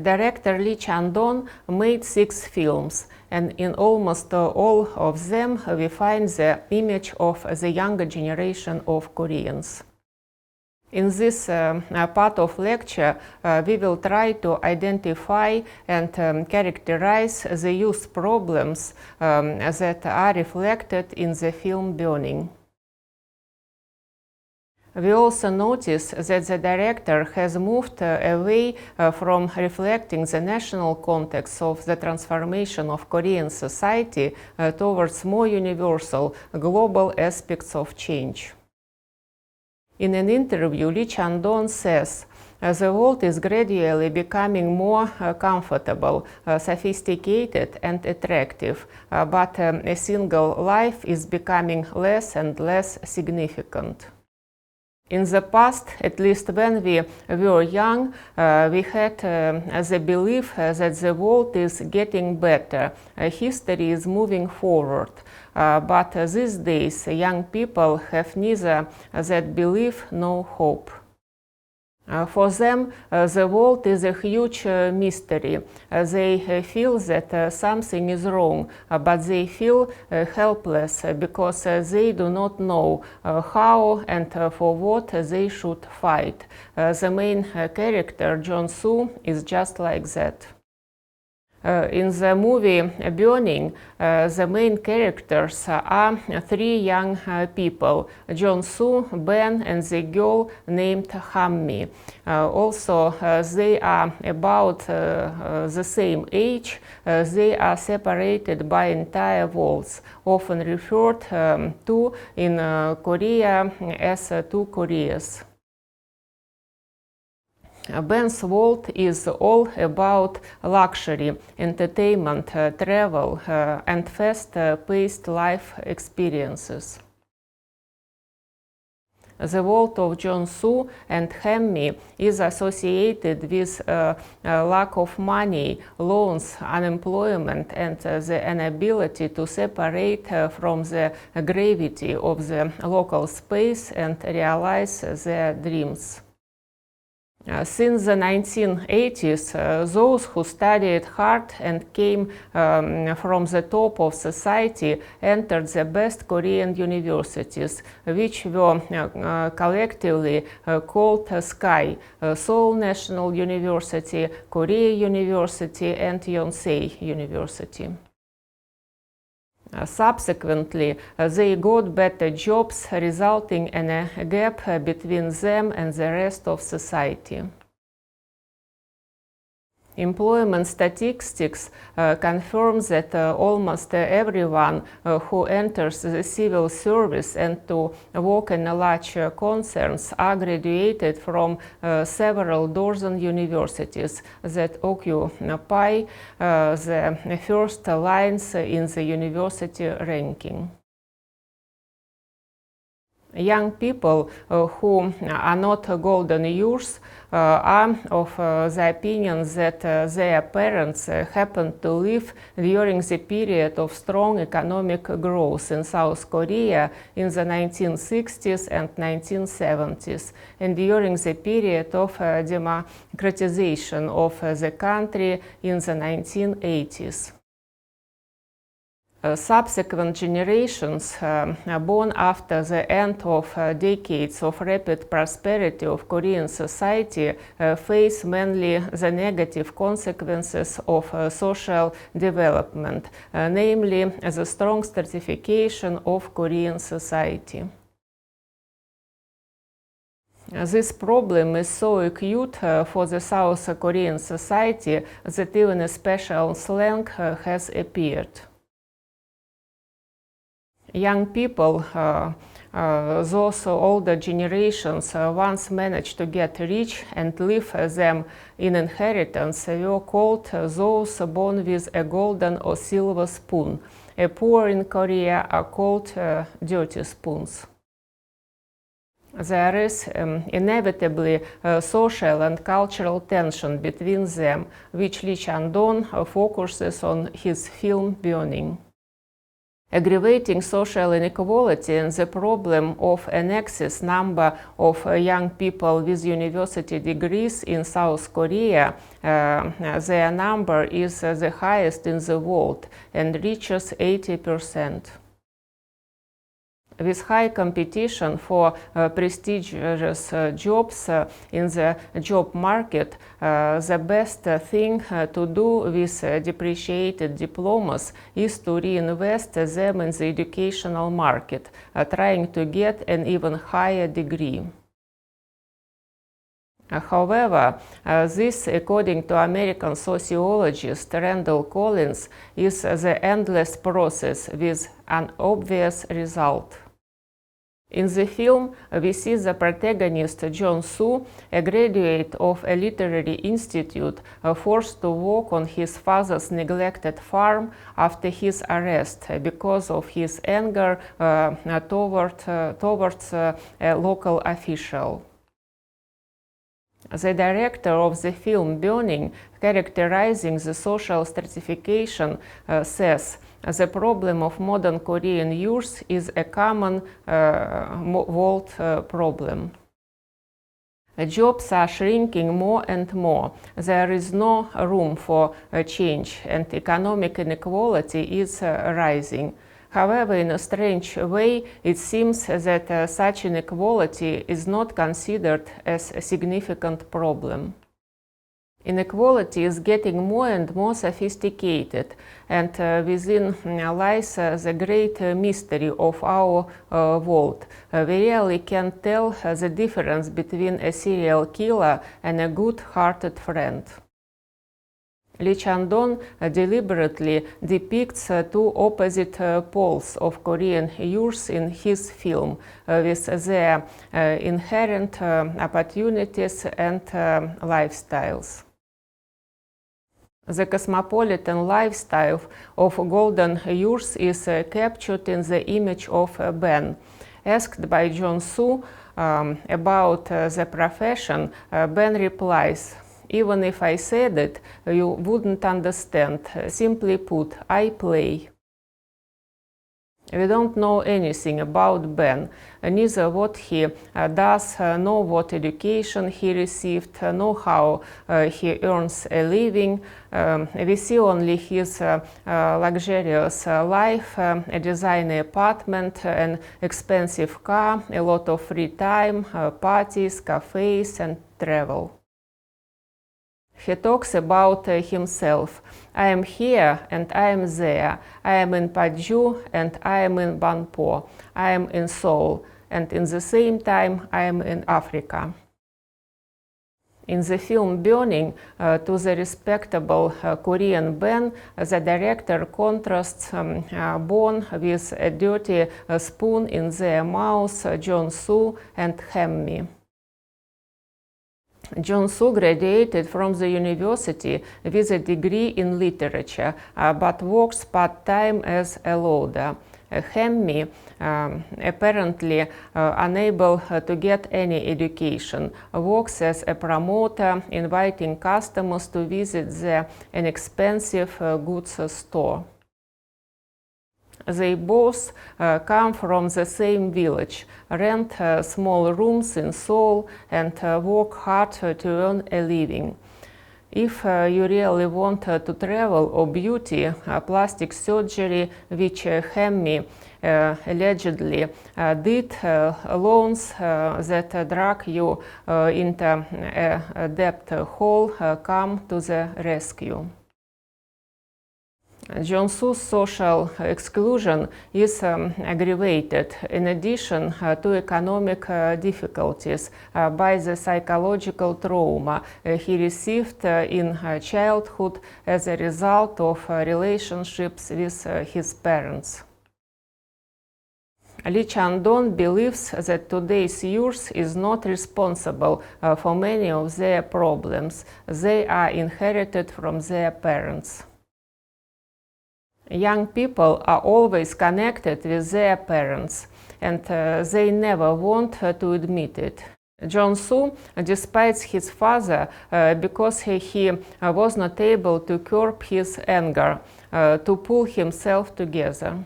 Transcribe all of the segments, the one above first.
Director Chang-dong made 6 films, and in almost all of them we find the image of the younger generation of Koreans. In this part of lecture, we will try to identify and characterize the youth problems that are reflected in the film Burning. We also notice that the director has moved away from reflecting the national context of the transformation of Korean society towards more universal, global aspects of change. In an interview, Chang-dong says, "The world is gradually becoming more comfortable, sophisticated and attractive, but a single life is becoming less and less significant." In the past, at least when we were young, we had the belief that the world is getting better, history is moving forward. But these days, young people have neither that belief nor hope. For them, the world is a huge mystery. They feel that something is wrong, but they feel helpless because they do not know how and for what they should fight. The main character, Jong-soo, is just like that. In the movie Burning, the main characters are 3 young people, Jong-soo, Ben, and the girl named Hammi. Also, they are about the same age. They are separated by entire walls, often referred to in Korea as 2 Koreas. Ben's world is all about luxury, entertainment, travel, and fast-paced life experiences. The world of Jong-soo and Hammi is associated with lack of money, loans, unemployment, and the inability to separate from the gravity of the local space and realize their dreams. Since the 1980s, those who studied hard and came from the top of society entered the best Korean universities, which were collectively called SKY, Seoul National University, Korea University, and Yonsei University. Subsequently, they got better jobs, resulting in a gap between them and the rest of society. Employment statistics confirm that almost everyone who enters the civil service and to work in large concerns are graduated from several dozen universities that occupy the first lines in the university ranking. Young people who are not golden years are of the opinion that their parents happened to live during the period of strong economic growth in South Korea in the 1960s and 1970s, and during the period of democratization of the country in the 1980s. Subsequent generations born after the end of decades of rapid prosperity of Korean society face mainly the negative consequences of social development, namely the strong stratification of Korean society. This problem is so acute for the South Korean society that even a special slang has appeared. Young people, those older generations once managed to get rich and leave them in inheritance were called those born with a golden or silver spoon. Poor in Korea are called dirty spoons. There is inevitably social and cultural tension between them, which Chang-dong focuses on his film Burning. Aggravating social inequality and the problem of an excess number of young people with university degrees in South Korea, their number is the highest in the world and reaches 80%. With high competition for prestigious jobs in the job market, the best thing to do with depreciated diplomas is to reinvest them in the educational market, trying to get an even higher degree. However, this, according to American sociologist Randall Collins, is the endless process with an obvious result. In the film, we see the protagonist John Soo, a graduate of a literary institute, forced to work on his father's neglected farm after his arrest because of his anger towards a local official. The director of the film Burning, characterizing the social stratification, says, "The problem of modern Korean youth is a common world problem. Jobs are shrinking more and more. There is no room for change, and economic inequality is rising. However, in a strange way, it seems that such inequality is not considered as a significant problem. Inequality is getting more and more sophisticated, and within lies the great mystery of our world. We really can't tell the difference between a serial killer and a good-hearted friend." Lee Chang-dong deliberately depicts two opposite poles of Korean youth in his film, with their inherent opportunities and lifestyles. The cosmopolitan lifestyle of golden youth is captured in the image of Ben. Asked by John Soo about the profession, Ben replies, "Even if I said it, you wouldn't understand. Simply put, I play." We don't know anything about Ben, neither what he does, nor what education he received, nor how he earns a living. We see only his luxurious life, a designer apartment, an expensive car, a lot of free time, parties, cafes, and travel. He talks about himself. "I am here and I am there. I am in Paju and I am in Banpo. I am in Seoul, and in the same time I am in Africa." In the film Burning, to the respectable Korean Ben, the director contrasts born with a dirty spoon in their mouth John Soo and Hammi. John Soo graduated from the university with a degree in literature, but works part-time as a loader. Hammi, apparently unable to get any education, works as a promoter, inviting customers to visit the inexpensive goods store. They both come from the same village, rent small rooms in Seoul, and work hard to earn a living. If you really want to travel or beauty, plastic surgery, which Hammi allegedly did, loans that drag you into a debt hole come to the rescue. John Soo's social exclusion is aggravated, in addition to economic difficulties, by the psychological trauma he received in childhood as a result of relationships with his parents. Chang-dong believes that today's youth is not responsible for many of their problems. They are inherited from their parents. Young people are always connected with their parents, and they never want to admit it. Jong-soo despises his father because he was not able to curb his anger, to pull himself together.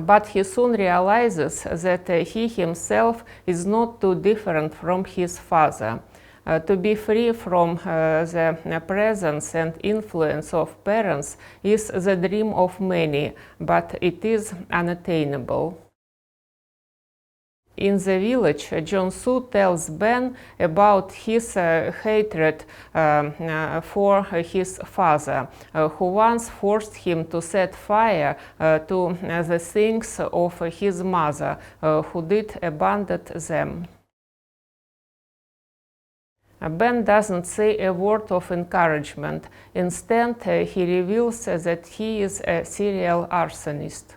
But he soon realizes that he himself is not too different from his father. To be free from the presence and influence of parents is the dream of many, but it is unattainable. In the village, Jong-soo tells Ben about his hatred for his father, who once forced him to set fire to the things of his mother, who did abandon them. Ben doesn't say a word of encouragement. Instead, he reveals that he is a serial arsonist.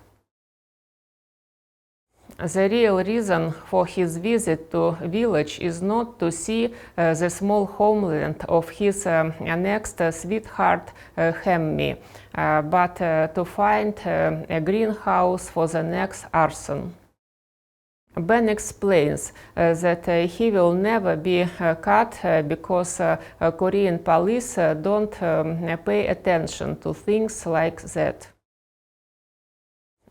The real reason for his visit to village is not to see the small homeland of his next sweetheart Hemmi, but to find a greenhouse for the next arson. Ben explains that he will never be caught because Korean police don't pay attention to things like that.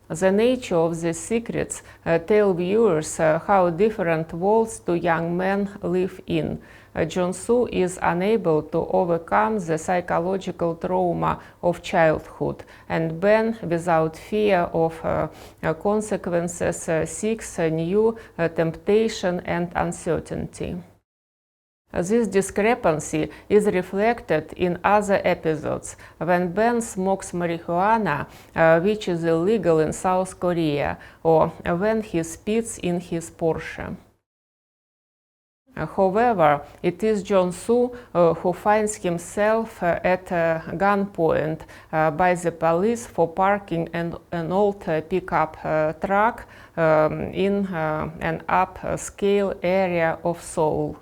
The nature of these secrets tell viewers how different worlds two young men live in. Jong-soo is unable to overcome the psychological trauma of childhood, and Ben, without fear of consequences, seeks a new temptation and uncertainty. This discrepancy is reflected in other episodes, when Ben smokes marijuana, which is illegal in South Korea, or when he spits in his Porsche. However, it is Jong-soo who finds himself at gunpoint by the police for parking an old pickup truck in an upscale area of Seoul.